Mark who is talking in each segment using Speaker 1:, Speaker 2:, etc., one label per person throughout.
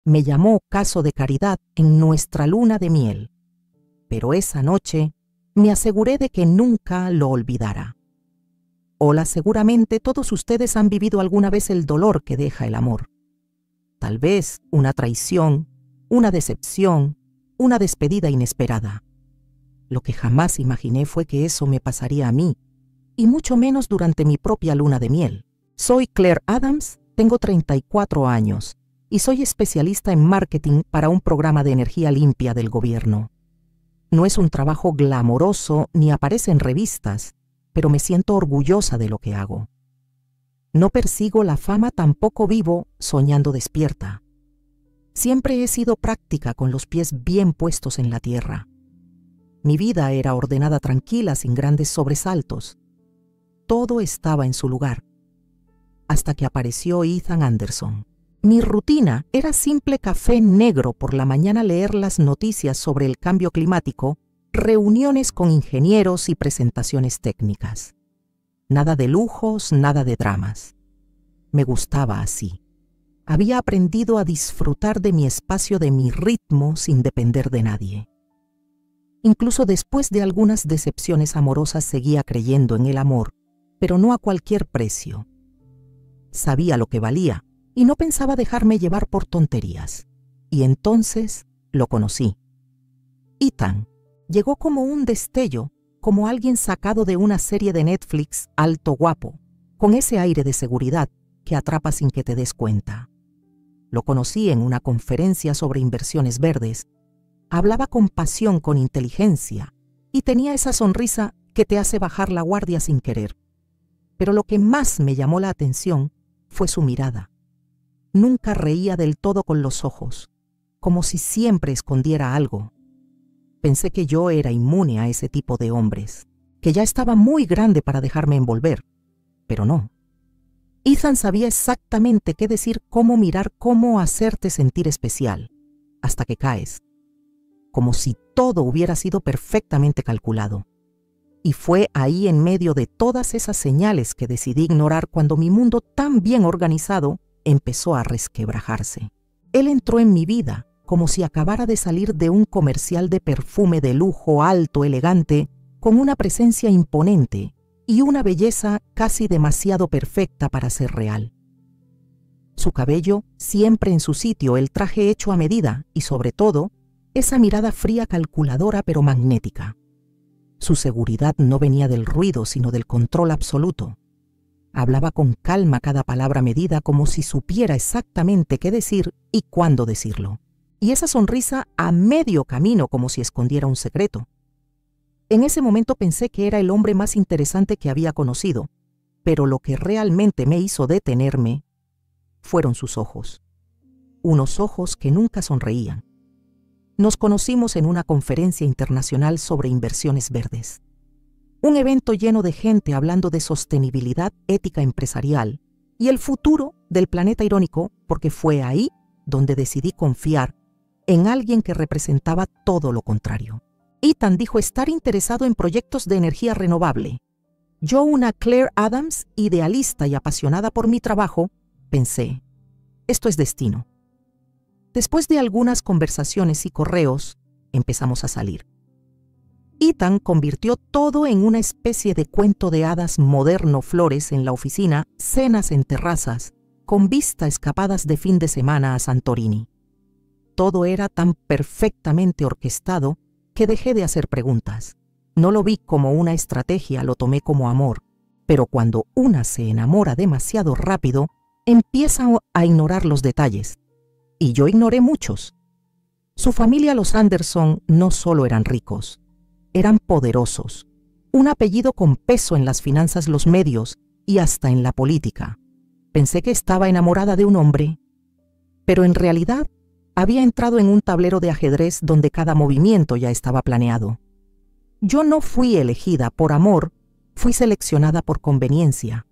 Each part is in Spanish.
Speaker 1: Me llamó caso de caridad en nuestra luna de miel, pero esa noche me aseguré de que nunca lo olvidara. Hola, seguramente todos ustedes han vivido alguna vez el dolor que deja el amor. Tal vez una traición, una decepción, una despedida inesperada. Lo que jamás imaginé fue que eso me pasaría a mí, y mucho menos durante mi propia luna de miel. Soy Claire Adams, tengo 34 años, y soy especialista en marketing para un programa de energía limpia del gobierno. No es un trabajo glamoroso ni aparece en revistas, pero me siento orgullosa de lo que hago. No persigo la fama, tampoco vivo soñando despierta. Siempre he sido práctica con los pies bien puestos en la tierra. Mi vida era ordenada, tranquila, sin grandes sobresaltos. Todo estaba en su lugar. Hasta que apareció Ethan Anderson. Mi rutina era simple café negro por la mañana, leer las noticias sobre el cambio climático, reuniones con ingenieros y presentaciones técnicas. Nada de lujos, nada de dramas. Me gustaba así. Había aprendido a disfrutar de mi espacio, de mi ritmo, sin depender de nadie. Incluso después de algunas decepciones amorosas seguía creyendo en el amor, pero no a cualquier precio. Sabía lo que valía y no pensaba dejarme llevar por tonterías. Y entonces lo conocí. Ethan llegó como un destello, como alguien sacado de una serie de Netflix, alto, guapo, con ese aire de seguridad que atrapa sin que te des cuenta. Lo conocí en una conferencia sobre inversiones verdes. Hablaba con pasión, con inteligencia, y tenía esa sonrisa que te hace bajar la guardia sin querer. Pero lo que más me llamó la atención fue su mirada. Nunca reía del todo con los ojos, como si siempre escondiera algo. Pensé que yo era inmune a ese tipo de hombres, que ya estaba muy grande para dejarme envolver, pero no. Ethan sabía exactamente qué decir, cómo mirar, cómo hacerte sentir especial, hasta que caes, como si todo hubiera sido perfectamente calculado. Y fue ahí, en medio de todas esas señales, que decidí ignorar cuando mi mundo tan bien organizado empezó a resquebrajarse. Él entró en mi vida como si acabara de salir de un comercial de perfume de lujo, alto, elegante, con una presencia imponente y una belleza casi demasiado perfecta para ser real. Su cabello siempre en su sitio, el traje hecho a medida y, sobre todo, esa mirada fría, calculadora pero magnética. Su seguridad no venía del ruido, sino del control absoluto. Hablaba con calma, cada palabra medida, como si supiera exactamente qué decir y cuándo decirlo. Y esa sonrisa a medio camino, como si escondiera un secreto. En ese momento pensé que era el hombre más interesante que había conocido, pero lo que realmente me hizo detenerme fueron sus ojos. Unos ojos que nunca sonreían. Nos conocimos en una conferencia internacional sobre inversiones verdes. Un evento lleno de gente hablando de sostenibilidad, ética empresarial y el futuro del planeta, irónico, porque fue ahí donde decidí confiar en alguien que representaba todo lo contrario. Ethan dijo estar interesado en proyectos de energía renovable. Yo, una Claire Adams, idealista y apasionada por mi trabajo, pensé, esto es destino. Después de algunas conversaciones y correos, empezamos a salir. Ethan convirtió todo en una especie de cuento de hadas moderno, flores en la oficina, cenas en terrazas, con vista a escapadas de fin de semana a Santorini. Todo era tan perfectamente orquestado que dejé de hacer preguntas. No lo vi como una estrategia, lo tomé como amor. Pero cuando una se enamora demasiado rápido, empieza a ignorar los detalles. Y yo ignoré muchos. Su familia, los Anderson, no solo eran ricos, eran poderosos. Un apellido con peso en las finanzas, los medios y hasta en la política. Pensé que estaba enamorada de un hombre, pero en realidad había entrado en un tablero de ajedrez donde cada movimiento ya estaba planeado. Yo no fui elegida por amor, fui seleccionada por conveniencia.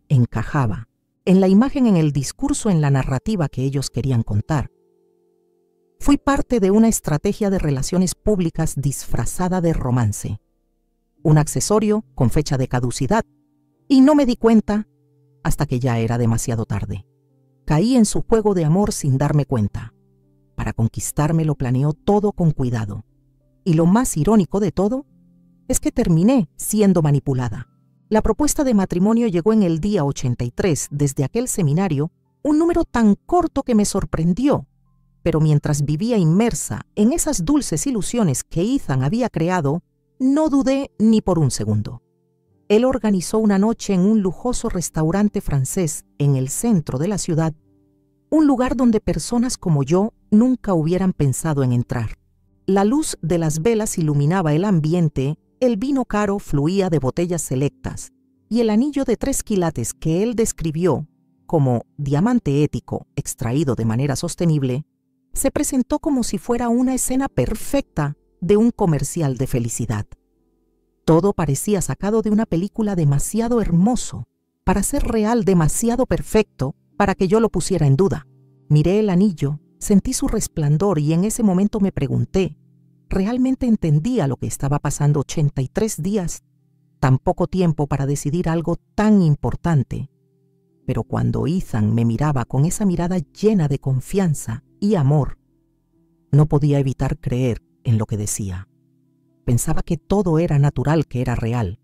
Speaker 1: Encajaba en la imagen, en el discurso, en la narrativa que ellos querían contar. Fui parte de una estrategia de relaciones públicas disfrazada de romance. Un accesorio con fecha de caducidad, y no me di cuenta hasta que ya era demasiado tarde. Caí en su juego de amor sin darme cuenta. para conquistarme lo planeó todo con cuidado. Y lo más irónico de todo es que terminé siendo manipulada. La propuesta de matrimonio llegó en el día 83 desde aquel seminario, un número tan corto que me sorprendió. Pero mientras vivía inmersa en esas dulces ilusiones que Ethan había creado, no dudé ni por un segundo. Él organizó una noche en un lujoso restaurante francés en el centro de la ciudad, un lugar donde personas como yo nunca hubieran pensado en entrar. La luz de las velas iluminaba el ambiente, el vino caro fluía de botellas selectas, y el anillo de 3 quilates que él describió como diamante ético extraído de manera sostenible, se presentó como si fuera una escena perfecta de un comercial de felicidad. Todo parecía sacado de una película demasiado hermoso para ser real, demasiado perfecto para que yo lo pusiera en duda. Miré el anillo, sentí su resplandor y en ese momento me pregunté, ¿realmente entendía lo que estaba pasando 83 días? Tan poco tiempo para decidir algo tan importante. Pero cuando Ethan me miraba con esa mirada llena de confianza y amor, no podía evitar creer en lo que decía. Pensaba que todo era natural, que era real.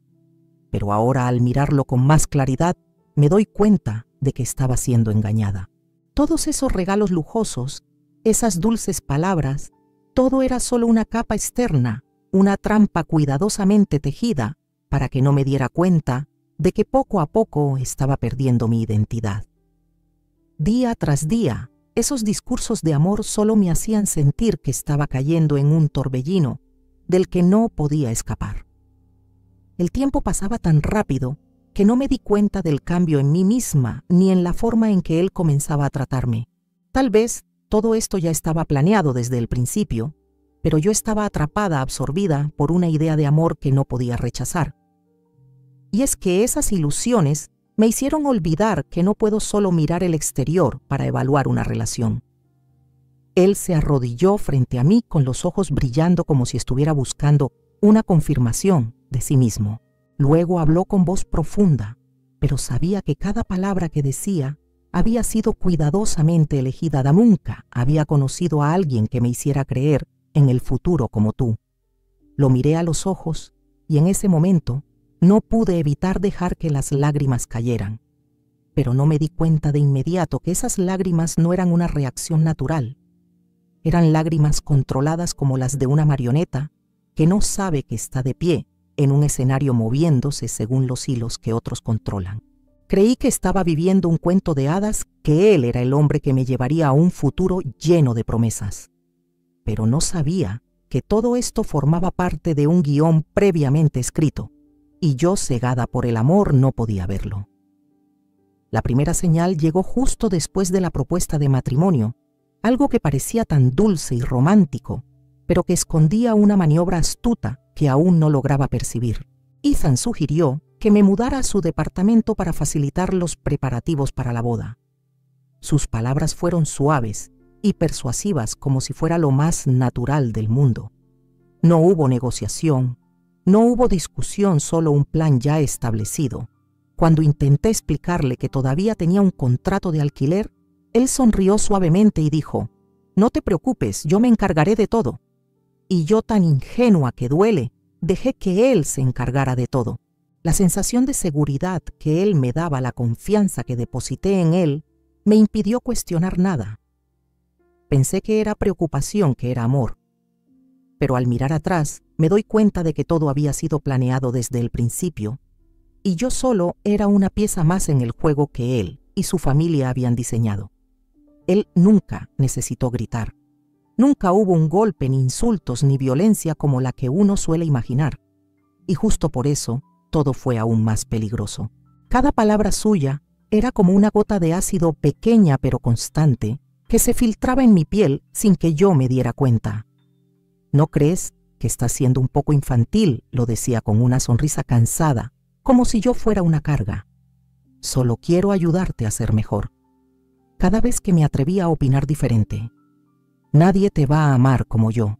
Speaker 1: Pero ahora, al mirarlo con más claridad, me doy cuenta de que estaba siendo engañada. Todos esos regalos lujosos, esas dulces palabras, todo era solo una capa externa, una trampa cuidadosamente tejida para que no me diera cuenta de que poco a poco estaba perdiendo mi identidad. Día tras día, esos discursos de amor solo me hacían sentir que estaba cayendo en un torbellino del que no podía escapar. El tiempo pasaba tan rápido que no me di cuenta del cambio en mí misma ni en la forma en que él comenzaba a tratarme. Tal vez todo esto ya estaba planeado desde el principio, pero yo estaba atrapada, absorbida por una idea de amor que no podía rechazar. Y es que esas ilusiones me hicieron olvidar que no puedo solo mirar el exterior para evaluar una relación. Él se arrodilló frente a mí con los ojos brillando como si estuviera buscando una confirmación de sí mismo. Luego habló con voz profunda, pero sabía que cada palabra que decía había sido cuidadosamente elegida. Nunca había conocido a alguien que me hiciera creer en el futuro como tú. Lo miré a los ojos y en ese momento no pude evitar dejar que las lágrimas cayeran. Pero no me di cuenta de inmediato que esas lágrimas no eran una reacción natural. Eran lágrimas controladas como las de una marioneta que no sabe que está de pie en un escenario moviéndose según los hilos que otros controlan. Creí que estaba viviendo un cuento de hadas, que él era el hombre que me llevaría a un futuro lleno de promesas. Pero no sabía que todo esto formaba parte de un guión previamente escrito, y yo, cegada por el amor, no podía verlo. La primera señal llegó justo después de la propuesta de matrimonio, algo que parecía tan dulce y romántico, pero que escondía una maniobra astuta que aún no lograba percibir. Ethan sugirió que me mudara a su departamento para facilitar los preparativos para la boda. Sus palabras fueron suaves y persuasivas como si fuera lo más natural del mundo. No hubo negociación, no hubo discusión, solo un plan ya establecido. Cuando intenté explicarle que todavía tenía un contrato de alquiler, él sonrió suavemente y dijo, «No te preocupes, yo me encargaré de todo». Y yo, tan ingenua que duele, dejé que él se encargara de todo. La sensación de seguridad que él me daba, la confianza que deposité en él, me impidió cuestionar nada. Pensé que era preocupación, que era amor. Pero al mirar atrás, me doy cuenta de que todo había sido planeado desde el principio, y yo solo era una pieza más en el juego que él y su familia habían diseñado. Él nunca necesitó gritar. Nunca hubo un golpe, ni insultos, ni violencia como la que uno suele imaginar. Y justo por eso, todo fue aún más peligroso. Cada palabra suya era como una gota de ácido pequeña pero constante que se filtraba en mi piel sin que yo me diera cuenta. ¿No crees que estás siendo un poco infantil?, lo decía con una sonrisa cansada, como si yo fuera una carga. Solo quiero ayudarte a ser mejor. Cada vez que me atreví a opinar diferente. Nadie te va a amar como yo.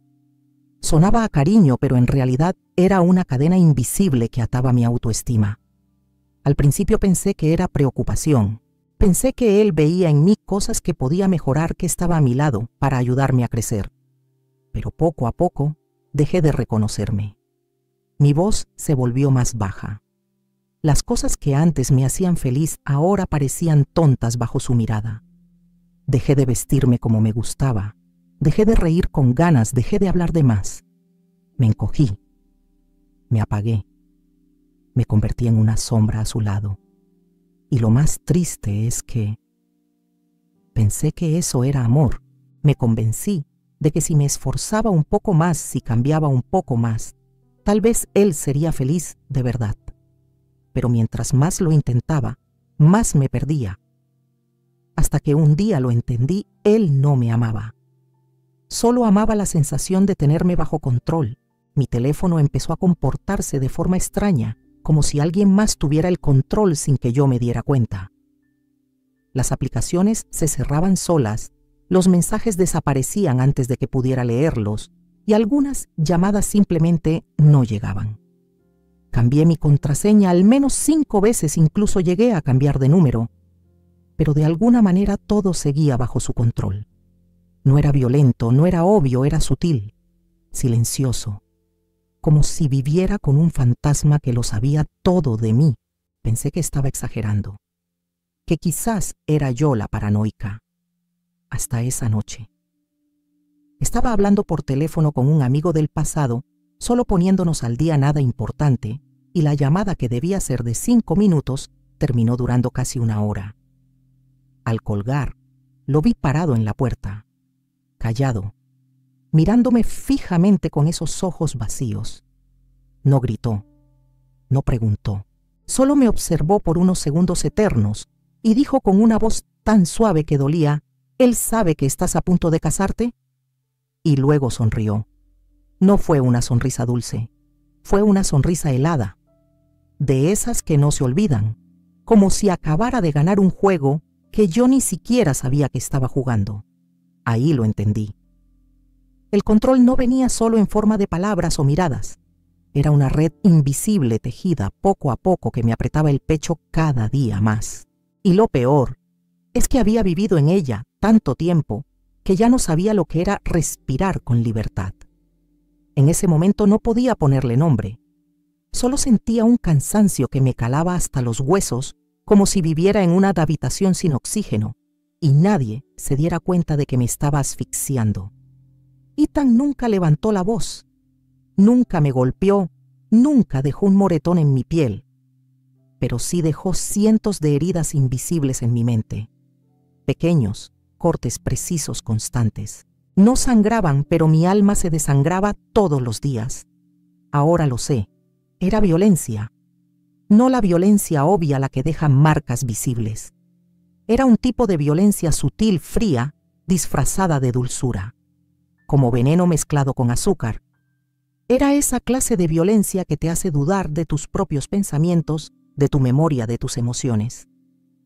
Speaker 1: Sonaba a cariño, pero en realidad era una cadena invisible que ataba mi autoestima. Al principio pensé que era preocupación, Pensé que él veía en mí cosas que podía mejorar, que estaba a mi lado para ayudarme a crecer. Pero poco a poco dejé de reconocerme. Mi voz se volvió más baja. Las cosas que antes me hacían feliz ahora parecían tontas bajo su mirada. Dejé de vestirme como me gustaba. Dejé de reír con ganas, dejé de hablar de más. Me encogí. Me apagué. Me convertí en una sombra a su lado. Y lo más triste es que pensé que eso era amor. Me convencí de que si me esforzaba un poco más, si cambiaba un poco más, tal vez él sería feliz de verdad. Pero mientras más lo intentaba, más me perdía. Hasta que un día lo entendí, él no me amaba. Solo amaba la sensación de tenerme bajo control. Mi teléfono empezó a comportarse de forma extraña, como si alguien más tuviera el control sin que yo me diera cuenta. Las aplicaciones se cerraban solas, los mensajes desaparecían antes de que pudiera leerlos y algunas llamadas simplemente no llegaban. Cambié mi contraseña al menos 5 veces, incluso llegué a cambiar de número, pero de alguna manera todo seguía bajo su control. No era violento, no era obvio, era sutil, silencioso, como si viviera con un fantasma que lo sabía todo de mí. Pensé que estaba exagerando, que quizás era yo la paranoica. Hasta esa noche. Estaba hablando por teléfono con un amigo del pasado, solo poniéndonos al día, nada importante, y la llamada, que debía ser de 5 minutos, terminó durando casi 1 hora. Al colgar, lo vi parado en la puerta, callado, mirándome fijamente con esos ojos vacíos. No gritó, no preguntó, solo me observó por unos segundos eternos y dijo con una voz tan suave que dolía: ¿Él sabe que estás a punto de casarte? Y luego sonrió. No fue una sonrisa dulce, fue una sonrisa helada, de esas que no se olvidan, como si acabara de ganar un juego que yo ni siquiera sabía que estaba jugando. Ahí lo entendí. El control no venía solo en forma de palabras o miradas. Era una red invisible tejida poco a poco que me apretaba el pecho cada día más. Y lo peor es que había vivido en ella tanto tiempo que ya no sabía lo que era respirar con libertad. En ese momento no podía ponerle nombre. Solo sentía un cansancio que me calaba hasta los huesos, como si viviera en una habitación sin oxígeno y nadie se diera cuenta de que me estaba asfixiando. Ethan nunca levantó la voz, nunca me golpeó, nunca dejó un moretón en mi piel, pero sí dejó cientos de heridas invisibles en mi mente. Pequeños, cortes precisos, constantes. No sangraban, pero mi alma se desangraba todos los días. Ahora lo sé, era violencia. No la violencia obvia, la que deja marcas visibles. Era un tipo de violencia sutil, fría, disfrazada de dulzura, como veneno mezclado con azúcar. Era esa clase de violencia que te hace dudar de tus propios pensamientos, de tu memoria, de tus emociones.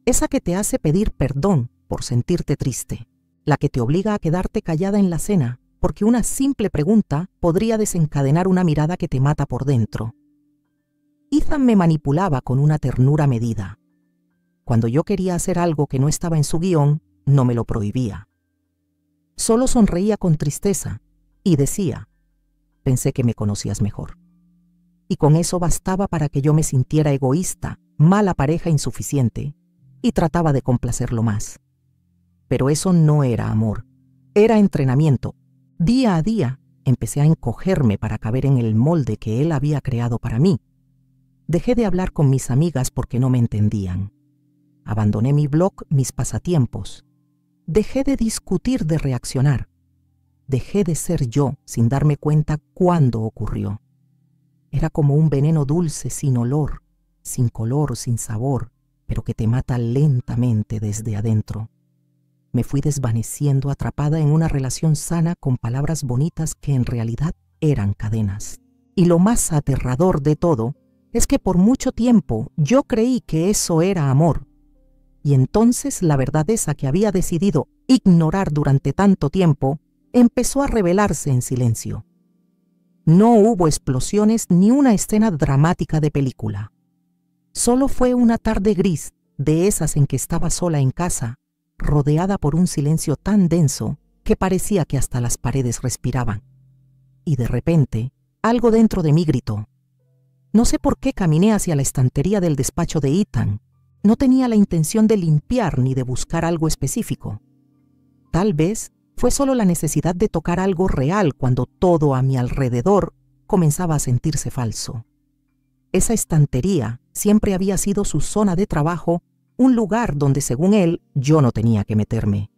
Speaker 1: Esa que te hace pedir perdón por sentirte triste, la que te obliga a quedarte callada en la cena, porque una simple pregunta podría desencadenar una mirada que te mata por dentro. Ethan me manipulaba con una ternura medida. Cuando yo quería hacer algo que no estaba en su guión, no me lo prohibía. Solo sonreía con tristeza y decía: pensé que me conocías mejor. Y con eso bastaba para que yo me sintiera egoísta, mala pareja, insuficiente, y trataba de complacerlo más. Pero eso no era amor, era entrenamiento. Día a día empecé a encogerme para caber en el molde que él había creado para mí. Dejé de hablar con mis amigas porque no me entendían. Abandoné mi blog, mis pasatiempos. Dejé de discutir, de reaccionar. Dejé de ser yo sin darme cuenta cuándo ocurrió. Era como un veneno dulce, sin olor, sin color, sin sabor, pero que te mata lentamente desde adentro. Me fui desvaneciendo, atrapada en una relación sana con palabras bonitas que en realidad eran cadenas. Y lo más aterrador de todo es que por mucho tiempo yo creí que eso era amor. Y entonces la verdad esa que había decidido ignorar durante tanto tiempo empezó a revelarse en silencio. No hubo explosiones ni una escena dramática de película. Solo fue una tarde gris, de esas en que estaba sola en casa, rodeada por un silencio tan denso que parecía que hasta las paredes respiraban. Y de repente, algo dentro de mí gritó. No sé por qué caminé hacia la estantería del despacho de Ethan. No tenía la intención de limpiar ni de buscar algo específico. Tal vez fue solo la necesidad de tocar algo real cuando todo a mi alrededor comenzaba a sentirse falso. Esa estantería siempre había sido su zona de trabajo, un lugar donde, según él, yo no tenía que meterme.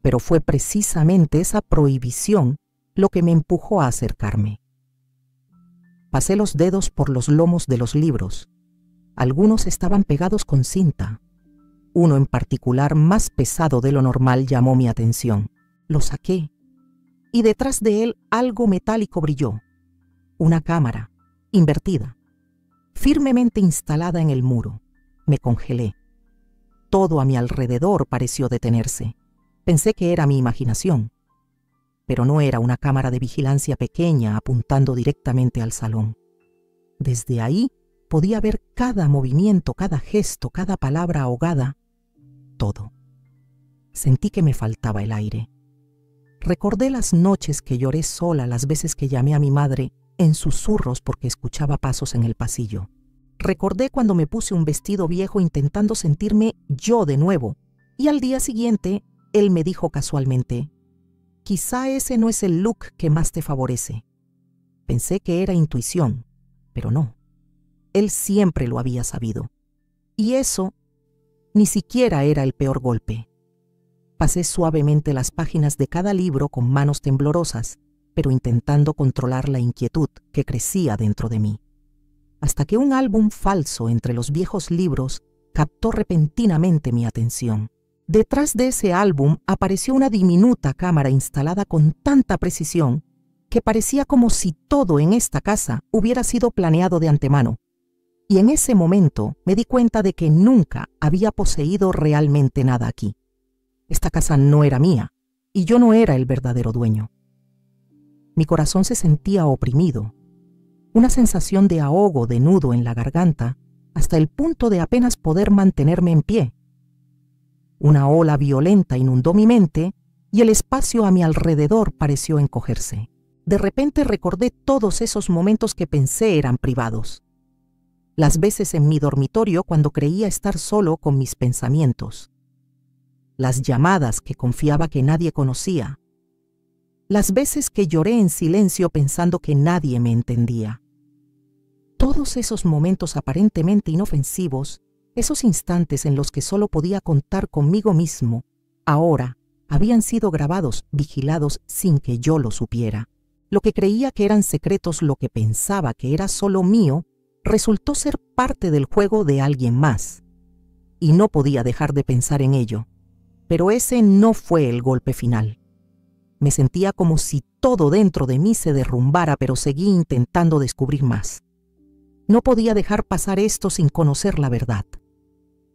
Speaker 1: Pero fue precisamente esa prohibición lo que me empujó a acercarme. Pasé los dedos por los lomos de los libros. Algunos estaban pegados con cinta. Uno en particular, más pesado de lo normal, llamó mi atención. Lo saqué, y detrás de él algo metálico brilló. Una cámara, invertida, firmemente instalada en el muro. Me congelé. Todo a mi alrededor pareció detenerse. Pensé que era mi imaginación. Pero no era una cámara de vigilancia pequeña apuntando directamente al salón. Desde ahí podía ver cada movimiento, cada gesto, cada palabra ahogada, todo. Sentí que me faltaba el aire. Recordé las noches que lloré sola, las veces que llamé a mi madre en susurros porque escuchaba pasos en el pasillo. Recordé cuando me puse un vestido viejo intentando sentirme yo de nuevo, y al día siguiente él me dijo casualmente: quizá ese no es el look que más te favorece. Pensé que era intuición, pero no. Él siempre lo había sabido. Y eso ni siquiera era el peor golpe. Pasé suavemente las páginas de cada libro con manos temblorosas, pero intentando controlar la inquietud que crecía dentro de mí. Hasta que un álbum falso entre los viejos libros captó repentinamente mi atención. Detrás de ese álbum apareció una diminuta cámara instalada con tanta precisión que parecía como si todo en esta casa hubiera sido planeado de antemano. Y en ese momento me di cuenta de que nunca había poseído realmente nada aquí. Esta casa no era mía y yo no era el verdadero dueño. Mi corazón se sentía oprimido, una sensación de ahogo, de nudo en la garganta, hasta el punto de apenas poder mantenerme en pie. Una ola violenta inundó mi mente y el espacio a mi alrededor pareció encogerse. De repente recordé todos esos momentos que pensé eran privados. Las veces en mi dormitorio cuando creía estar solo con mis pensamientos. Las llamadas que confiaba que nadie conocía. Las veces que lloré en silencio pensando que nadie me entendía. Todos esos momentos aparentemente inofensivos, esos instantes en los que solo podía contar conmigo mismo, ahora habían sido grabados, vigilados sin que yo lo supiera. Lo que creía que eran secretos, lo que pensaba que era solo mío, resultó ser parte del juego de alguien más. Y no podía dejar de pensar en ello. Pero ese no fue el golpe final. Me sentía como si todo dentro de mí se derrumbara, pero seguí intentando descubrir más. No podía dejar pasar esto sin conocer la verdad.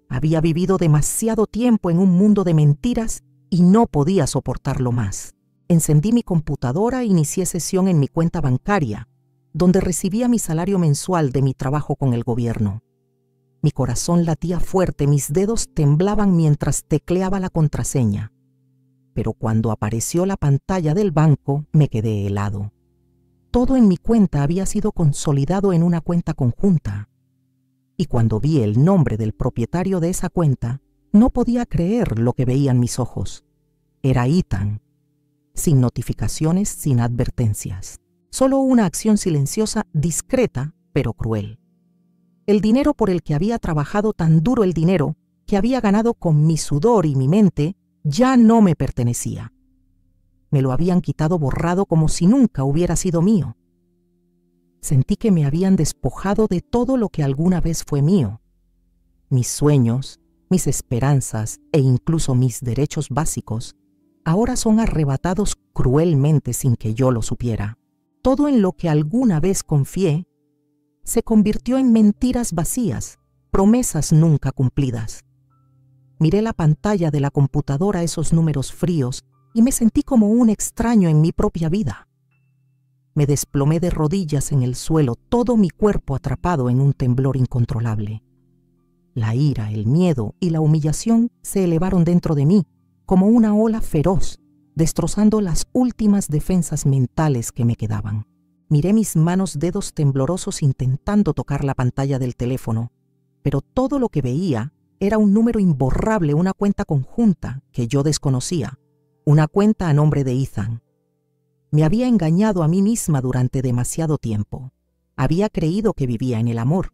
Speaker 1: Había vivido demasiado tiempo en un mundo de mentiras y no podía soportarlo más. Encendí mi computadora e inicié sesión en mi cuenta bancaria, donde recibía mi salario mensual de mi trabajo con el gobierno. Mi corazón latía fuerte, mis dedos temblaban mientras tecleaba la contraseña. Pero cuando apareció la pantalla del banco, me quedé helado. Todo en mi cuenta había sido consolidado en una cuenta conjunta. Y cuando vi el nombre del propietario de esa cuenta, no podía creer lo que veían mis ojos. Era Ethan. Sin notificaciones, sin advertencias. Solo una acción silenciosa, discreta, pero cruel. El dinero por el que había trabajado tan duro, el dinero que había ganado con mi sudor y mi mente, ya no me pertenecía. Me lo habían quitado borrado como si nunca hubiera sido mío. Sentí que me habían despojado de todo lo que alguna vez fue mío. Mis sueños, mis esperanzas e incluso mis derechos básicos ahora son arrebatados cruelmente sin que yo lo supiera. Todo en lo que alguna vez confié se convirtió en mentiras vacías, promesas nunca cumplidas. Miré la pantalla de la computadora, esos números fríos, y me sentí como un extraño en mi propia vida. Me desplomé de rodillas en el suelo, todo mi cuerpo atrapado en un temblor incontrolable. La ira, el miedo y la humillación se elevaron dentro de mí como una ola feroz, destrozando las últimas defensas mentales que me quedaban. Miré mis dedos temblorosos intentando tocar la pantalla del teléfono, pero todo lo que veía era un número imborrable, una cuenta conjunta que yo desconocía, una cuenta a nombre de Ethan. Me había engañado a mí misma durante demasiado tiempo. Había creído que vivía en el amor.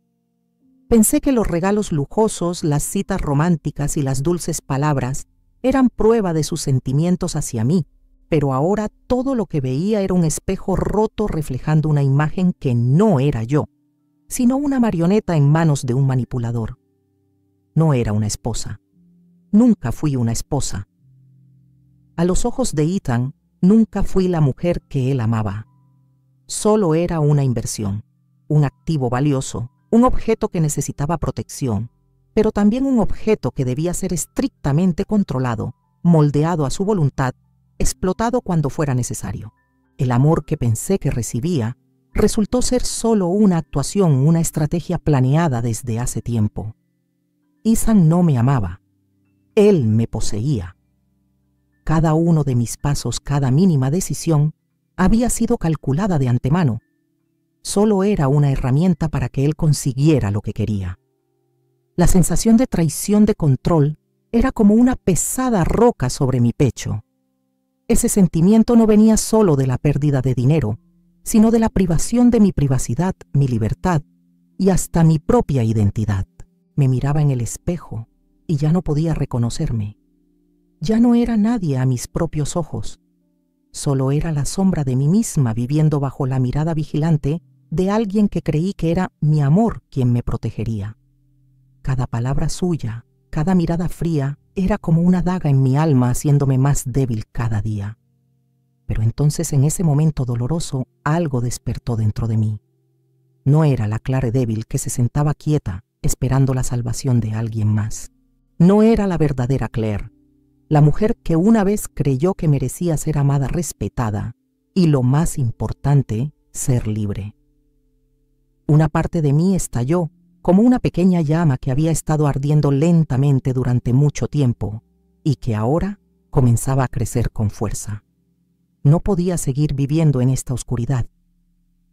Speaker 1: Pensé que los regalos lujosos, las citas románticas y las dulces palabras eran prueba de sus sentimientos hacia mí, pero ahora todo lo que veía era un espejo roto reflejando una imagen que no era yo, sino una marioneta en manos de un manipulador. No era una esposa. Nunca fui una esposa. A los ojos de Ethan, nunca fui la mujer que él amaba. Solo era una inversión, un activo valioso, un objeto que necesitaba protección, pero también un objeto que debía ser estrictamente controlado, moldeado a su voluntad, explotado cuando fuera necesario. El amor que pensé que recibía resultó ser solo una actuación, una estrategia planeada desde hace tiempo. Ethan no me amaba. Él me poseía. Cada uno de mis pasos, cada mínima decisión, había sido calculada de antemano. Solo era una herramienta para que él consiguiera lo que quería. La sensación de traición, de control, era como una pesada roca sobre mi pecho. Ese sentimiento no venía solo de la pérdida de dinero, sino de la privación de mi privacidad, mi libertad y hasta mi propia identidad. Me miraba en el espejo y ya no podía reconocerme. Ya no era nadie a mis propios ojos. Solo era la sombra de mí misma viviendo bajo la mirada vigilante de alguien que creí que era mi amor quien me protegería. Cada palabra suya, cada mirada fría, era como una daga en mi alma haciéndome más débil cada día. Pero entonces en ese momento doloroso algo despertó dentro de mí. No era la Claire débil que se sentaba quieta esperando la salvación de alguien más. No era la verdadera Claire, la mujer que una vez creyó que merecía ser amada, respetada y, lo más importante, ser libre. Una parte de mí estalló como una pequeña llama que había estado ardiendo lentamente durante mucho tiempo y que ahora comenzaba a crecer con fuerza. No podía seguir viviendo en esta oscuridad.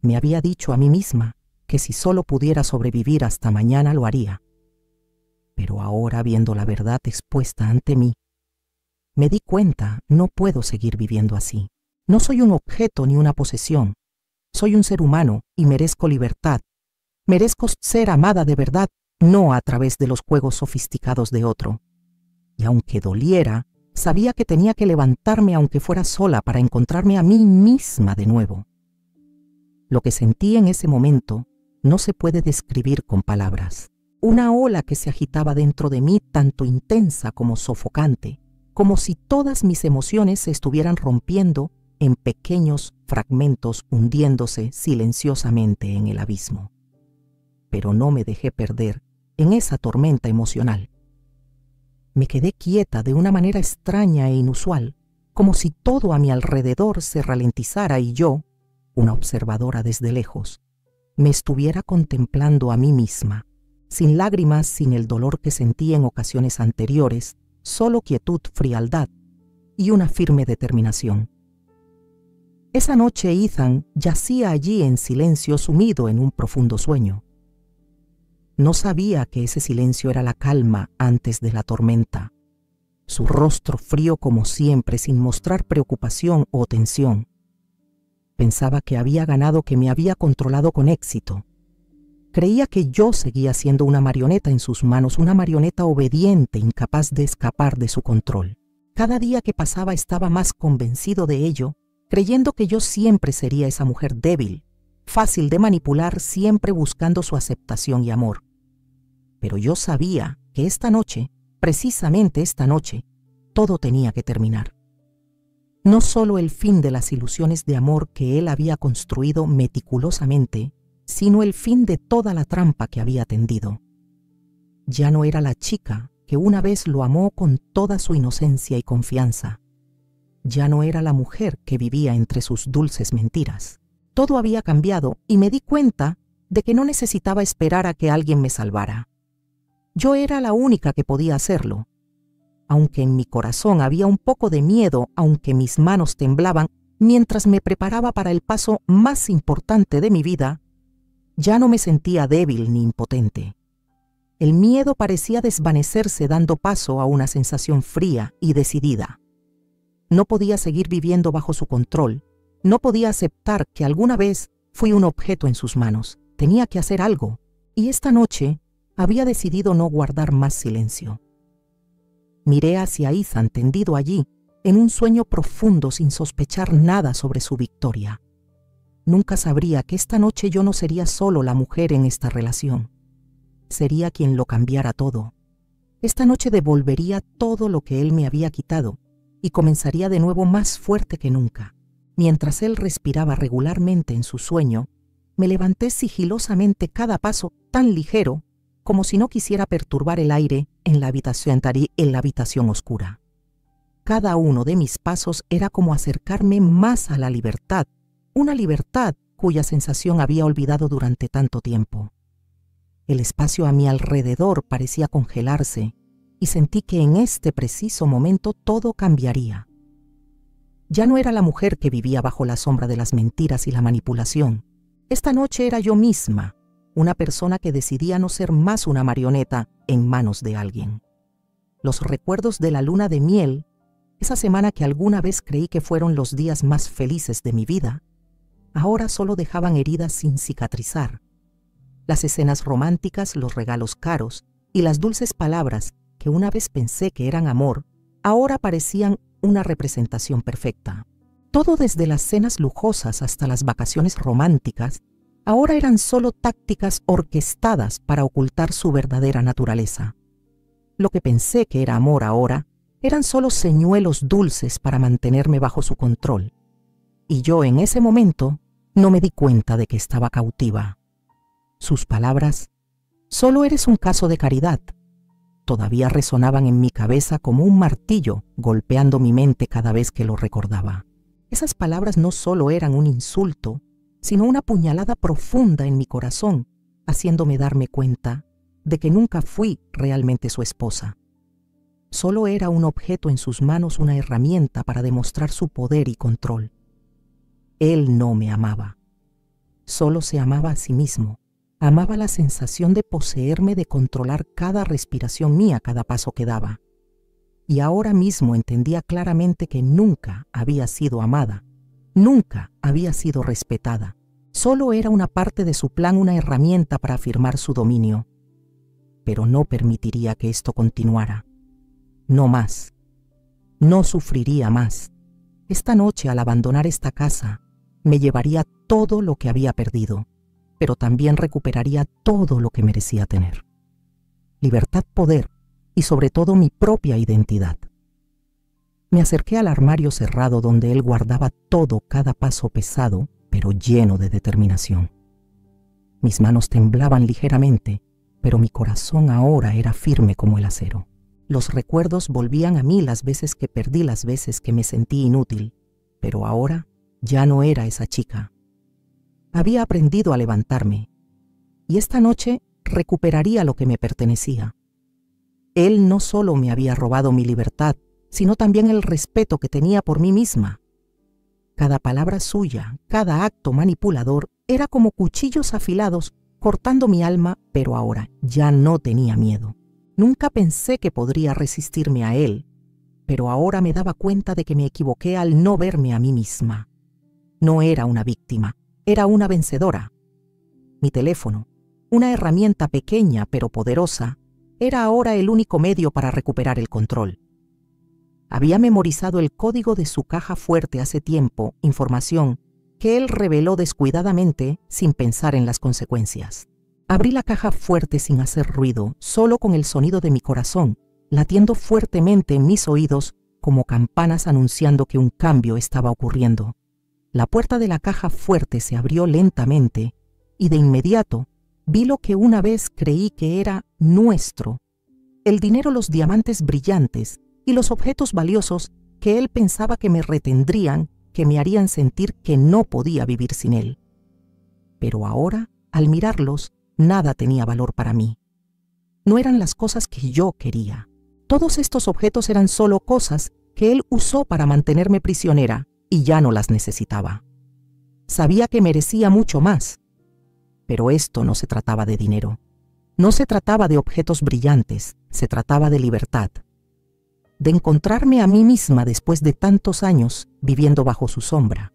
Speaker 1: Me había dicho a mí misma que si solo pudiera sobrevivir hasta mañana lo haría. Pero ahora, viendo la verdad expuesta ante mí, me di cuenta, no puedo seguir viviendo así. No soy un objeto ni una posesión. Soy un ser humano y merezco libertad. Merezco ser amada de verdad, no a través de los juegos sofisticados de otro. Y aunque doliera, sabía que tenía que levantarme aunque fuera sola para encontrarme a mí misma de nuevo. Lo que sentí en ese momento no se puede describir con palabras. Una ola que se agitaba dentro de mí, tanto intensa como sofocante, como si todas mis emociones se estuvieran rompiendo en pequeños fragmentos, hundiéndose silenciosamente en el abismo. Pero no me dejé perder en esa tormenta emocional. Me quedé quieta de una manera extraña e inusual, como si todo a mi alrededor se ralentizara y yo, una observadora desde lejos, me estuviera contemplando a mí misma, sin lágrimas, sin el dolor que sentí en ocasiones anteriores, solo quietud, frialdad y una firme determinación. Esa noche Ethan yacía allí en silencio, sumido en un profundo sueño. No sabía que ese silencio era la calma antes de la tormenta. Su rostro frío como siempre, sin mostrar preocupación o tensión. Pensaba que había ganado, que me había controlado con éxito. Creía que yo seguía siendo una marioneta en sus manos, una marioneta obediente, incapaz de escapar de su control. Cada día que pasaba estaba más convencido de ello, creyendo que yo siempre sería esa mujer débil, fácil de manipular, siempre buscando su aceptación y amor. Pero yo sabía que esta noche, precisamente esta noche, todo tenía que terminar. No solo el fin de las ilusiones de amor que él había construido meticulosamente, sino el fin de toda la trampa que había tendido. Ya no era la chica que una vez lo amó con toda su inocencia y confianza. Ya no era la mujer que vivía entre sus dulces mentiras. Todo había cambiado y me di cuenta de que no necesitaba esperar a que alguien me salvara. Yo era la única que podía hacerlo. Aunque en mi corazón había un poco de miedo, aunque mis manos temblaban mientras me preparaba para el paso más importante de mi vida, ya no me sentía débil ni impotente. El miedo parecía desvanecerse dando paso a una sensación fría y decidida. No podía seguir viviendo bajo su control. No podía aceptar que alguna vez fui un objeto en sus manos. Tenía que hacer algo. Y esta noche había decidido no guardar más silencio. Miré hacia Ethan tendido allí, en un sueño profundo sin sospechar nada sobre su victoria. Nunca sabría que esta noche yo no sería solo la mujer en esta relación. Sería quien lo cambiara todo. Esta noche devolvería todo lo que él me había quitado y comenzaría de nuevo más fuerte que nunca. Mientras él respiraba regularmente en su sueño, me levanté sigilosamente cada paso tan ligero como si no quisiera perturbar el aire en la habitación oscura. Cada uno de mis pasos era como acercarme más a la libertad, una libertad cuya sensación había olvidado durante tanto tiempo. El espacio a mi alrededor parecía congelarse y sentí que en este preciso momento todo cambiaría. Ya no era la mujer que vivía bajo la sombra de las mentiras y la manipulación. Esta noche era yo misma, una persona que decidía no ser más una marioneta en manos de alguien. Los recuerdos de la luna de miel, esa semana que alguna vez creí que fueron los días más felices de mi vida, ahora solo dejaban heridas sin cicatrizar. Las escenas románticas, los regalos caros y las dulces palabras que una vez pensé que eran amor, ahora parecían una representación perfecta. Todo desde las cenas lujosas hasta las vacaciones románticas, ahora eran solo tácticas orquestadas para ocultar su verdadera naturaleza. Lo que pensé que era amor ahora eran solo señuelos dulces para mantenerme bajo su control. Y yo en ese momento no me di cuenta de que estaba cautiva. Sus palabras, «Solo eres un caso de caridad», todavía resonaban en mi cabeza como un martillo golpeando mi mente cada vez que lo recordaba. Esas palabras no solo eran un insulto, sino una puñalada profunda en mi corazón, haciéndome darme cuenta de que nunca fui realmente su esposa. Solo era un objeto en sus manos, una herramienta para demostrar su poder y control. Él no me amaba. Solo se amaba a sí mismo. Amaba la sensación de poseerme, de controlar cada respiración mía, cada paso que daba. Y ahora mismo entendía claramente que nunca había sido amada, nunca había sido respetada. Solo era una parte de su plan, una herramienta para afirmar su dominio. Pero no permitiría que esto continuara. No más. No sufriría más. Esta noche, al abandonar esta casa, me llevaría todo lo que había perdido, pero también recuperaría todo lo que merecía tener. Libertad, poder y sobre todo mi propia identidad. Me acerqué al armario cerrado donde él guardaba todo, cada paso pesado, pero lleno de determinación. Mis manos temblaban ligeramente, pero mi corazón ahora era firme como el acero. Los recuerdos volvían a mí, las veces que perdí, las veces que me sentí inútil, pero ahora ya no era esa chica. Había aprendido a levantarme, y esta noche recuperaría lo que me pertenecía. Él no solo me había robado mi libertad, sino también el respeto que tenía por mí misma. Cada palabra suya, cada acto manipulador, era como cuchillos afilados cortando mi alma, pero ahora ya no tenía miedo. Nunca pensé que podría resistirme a él, pero ahora me daba cuenta de que me equivoqué al no verme a mí misma. No era una víctima, era una vencedora. Mi teléfono, una herramienta pequeña pero poderosa, era ahora el único medio para recuperar el control. Había memorizado el código de su caja fuerte hace tiempo, información que él reveló descuidadamente sin pensar en las consecuencias. Abrí la caja fuerte sin hacer ruido, solo con el sonido de mi corazón, latiendo fuertemente en mis oídos como campanas anunciando que un cambio estaba ocurriendo. La puerta de la caja fuerte se abrió lentamente y de inmediato vi lo que una vez creí que era nuestro: el dinero, los diamantes brillantes y los objetos valiosos que él pensaba que me retendrían, que me harían sentir que no podía vivir sin él. Pero ahora, al mirarlos, nada tenía valor para mí. no eran las cosas que yo quería. Todos estos objetos eran solo cosas que él usó para mantenerme prisionera y ya no las necesitaba. Sabía que merecía mucho más, pero esto no se trataba de dinero. No se trataba de objetos brillantes, se trataba de libertad. De encontrarme a mí misma después de tantos años viviendo bajo su sombra.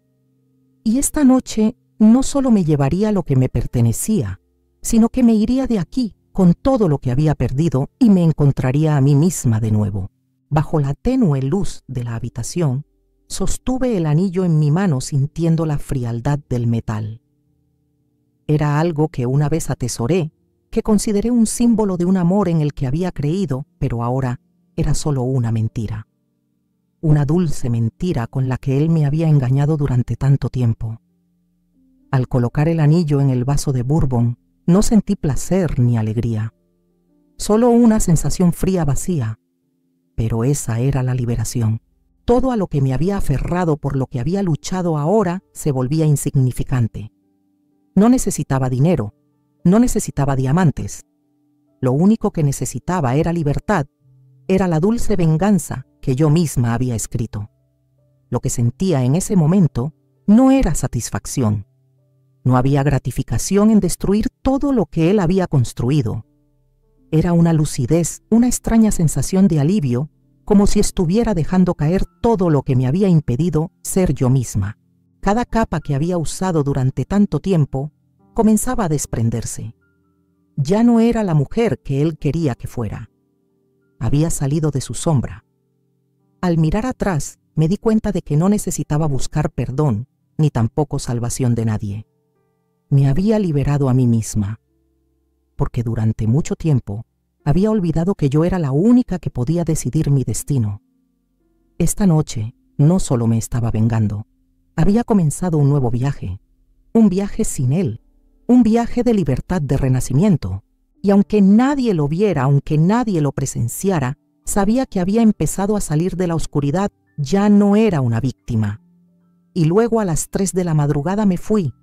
Speaker 1: Y esta noche no solo me llevaría lo que me pertenecía, sino que me iría de aquí con todo lo que había perdido y me encontraría a mí misma de nuevo. Bajo la tenue luz de la habitación, sostuve el anillo en mi mano sintiendo la frialdad del metal. Era algo que una vez atesoré, que consideré un símbolo de un amor en el que había creído, pero ahora era solo una mentira. Una dulce mentira con la que él me había engañado durante tanto tiempo. Al colocar el anillo en el vaso de bourbon, no sentí placer ni alegría. Solo una sensación fría vacía. Pero esa era la liberación. Todo a lo que me había aferrado, por lo que había luchado ahora, se volvía insignificante. No necesitaba dinero, no necesitaba diamantes. Lo único que necesitaba era libertad, era la dulce venganza que yo misma había escrito. Lo que sentía en ese momento no era satisfacción. No había gratificación en destruir todo lo que él había construido. Era una lucidez, una extraña sensación de alivio, como si estuviera dejando caer todo lo que me había impedido ser yo misma. Cada capa que había usado durante tanto tiempo comenzaba a desprenderse. Ya no era la mujer que él quería que fuera. Había salido de su sombra. Al mirar atrás, me di cuenta de que no necesitaba buscar perdón, ni tampoco salvación de nadie. Me había liberado a mí misma, porque durante mucho tiempo había olvidado que yo era la única que podía decidir mi destino. Esta noche no solo me estaba vengando, había comenzado un nuevo viaje, un viaje sin él, un viaje de libertad, de renacimiento. Y aunque nadie lo viera, aunque nadie lo presenciara, sabía que había empezado a salir de la oscuridad, ya no era una víctima. Y luego a las 3 de la madrugada me fui,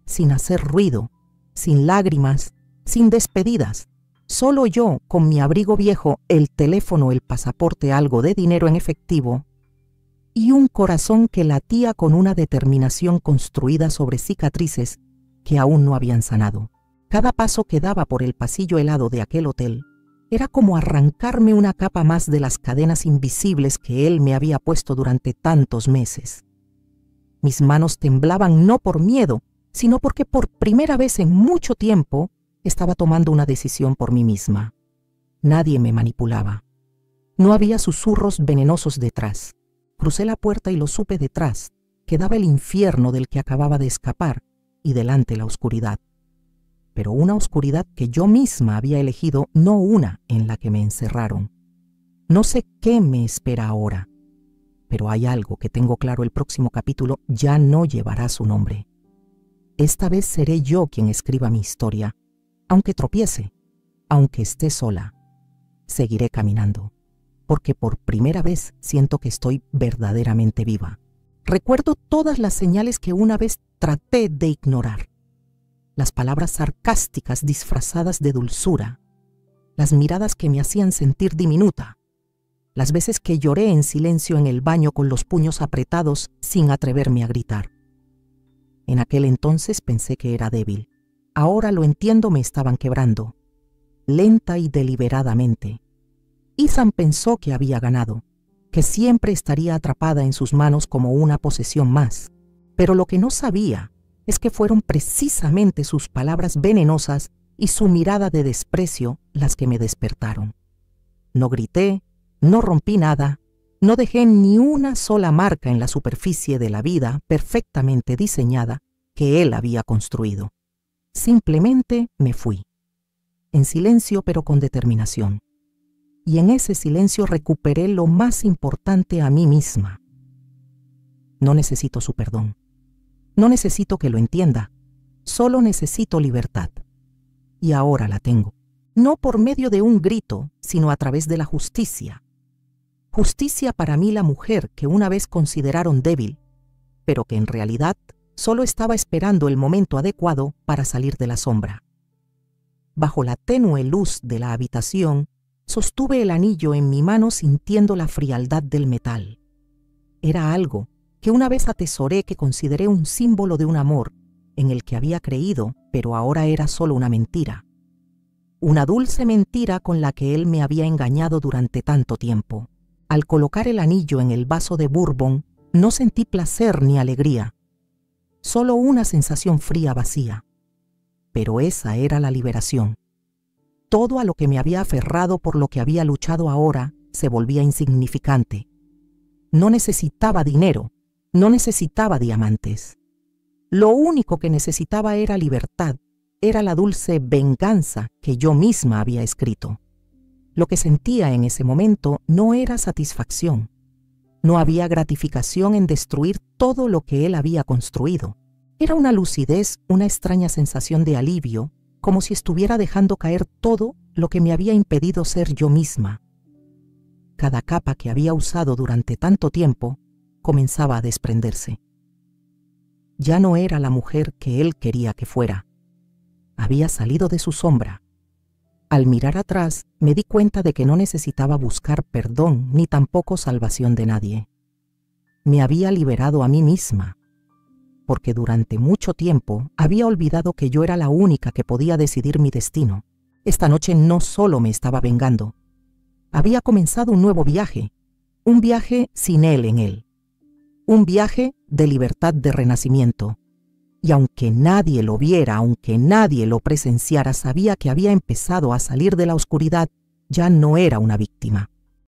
Speaker 1: sin hacer ruido, sin lágrimas, sin despedidas. Solo yo, con mi abrigo viejo, el teléfono, el pasaporte, algo de dinero en efectivo y un corazón que latía con una determinación construida sobre cicatrices que aún no habían sanado. Cada paso que daba por el pasillo helado de aquel hotel era como arrancarme una capa más de las cadenas invisibles que él me había puesto durante tantos meses. Mis manos temblaban no por miedo, sino porque por primera vez en mucho tiempo estaba tomando una decisión por mí misma. Nadie me manipulaba. No había susurros venenosos detrás. Crucé la puerta y lo supe detrás. Quedaba el infierno del que acababa de escapar y delante la oscuridad. Pero una oscuridad que yo misma había elegido, no una en la que me encerraron. No sé qué me espera ahora, pero hay algo que tengo claro: el próximo capítulo ya no llevará su nombre. Esta vez seré yo quien escriba mi historia, aunque tropiece, aunque esté sola. Seguiré caminando, porque por primera vez siento que estoy verdaderamente viva. Recuerdo todas las señales que una vez traté de ignorar. Las palabras sarcásticas disfrazadas de dulzura, las miradas que me hacían sentir diminuta, las veces que lloré en silencio en el baño con los puños apretados sin atreverme a gritar. En aquel entonces pensé que era débil. Ahora lo entiendo, me estaban quebrando, lenta y deliberadamente. Ethan pensó que había ganado, que siempre estaría atrapada en sus manos como una posesión más, pero lo que no sabía es que fueron precisamente sus palabras venenosas y su mirada de desprecio las que me despertaron. No grité, no rompí nada, no dejé ni una sola marca en la superficie de la vida perfectamente diseñada que él había construido. Simplemente me fui, en silencio pero con determinación. Y en ese silencio recuperé lo más importante, a mí misma. No necesito su perdón. No necesito que lo entienda. Solo necesito libertad. Y ahora la tengo. No por medio de un grito, sino a través de la justicia. Justicia para mí, la mujer que una vez consideraron débil, pero que en realidad solo estaba esperando el momento adecuado para salir de la sombra. bajo la tenue luz de la habitación, sostuve el anillo en mi mano sintiendo la frialdad del metal. Era algo que una vez atesoré, que consideré un símbolo de un amor en el que había creído, pero ahora era solo una mentira. Una dulce mentira con la que él me había engañado durante tanto tiempo. Al colocar el anillo en el vaso de bourbon, no sentí placer ni alegría, solo una sensación fría vacía. Pero esa era la liberación. Todo a lo que me había aferrado, por lo que había luchado ahora, se volvía insignificante. No necesitaba dinero, no necesitaba diamantes. Lo único que necesitaba era libertad, era la dulce venganza que yo misma había escrito. Lo que sentía en ese momento no era satisfacción. No había gratificación en destruir todo lo que él había construido. Era una lucidez, una extraña sensación de alivio, como si estuviera dejando caer todo lo que me había impedido ser yo misma. Cada capa que había usado durante tanto tiempo comenzaba a desprenderse. Ya no era la mujer que él quería que fuera. Había salido de su sombra. Al mirar atrás, me di cuenta de que no necesitaba buscar perdón ni tampoco salvación de nadie. Me había liberado a mí misma, porque durante mucho tiempo había olvidado que yo era la única que podía decidir mi destino. Esta noche no solo me estaba vengando. Había comenzado un nuevo viaje, un viaje sin él en él. Un viaje de libertad, de renacimiento. Y aunque nadie lo viera, aunque nadie lo presenciara, sabía que había empezado a salir de la oscuridad. Ya no era una víctima.